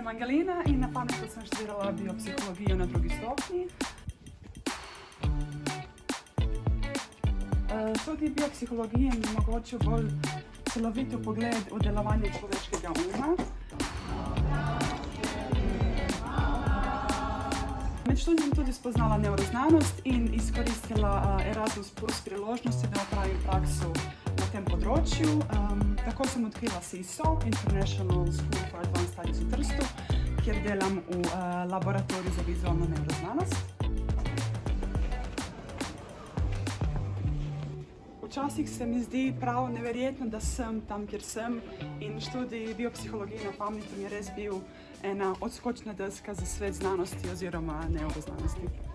sem Angelina in na pametno sem študirala biopsihologijo na drugi stopnji. Študij biopsihologije mi omogočil bolj celovit pogled v delovanje človeškega uma. Med študijem tudi spoznala neuroznanost in izkoristila Erasmus Plus priložnosti, da opravim prakso na tem področju. Tako sem odkrila SISO, International School for Advanced Studies v Trstu, kjer delam v laboratoriju za vizualno neuroznanost. Včasih se mi zdi prav neverjetno, da sem tam, kjer sem, in študij biopsihologije na Pamnitu mi je res bil ena odskočna deska za svet znanosti oziroma neuroznanosti.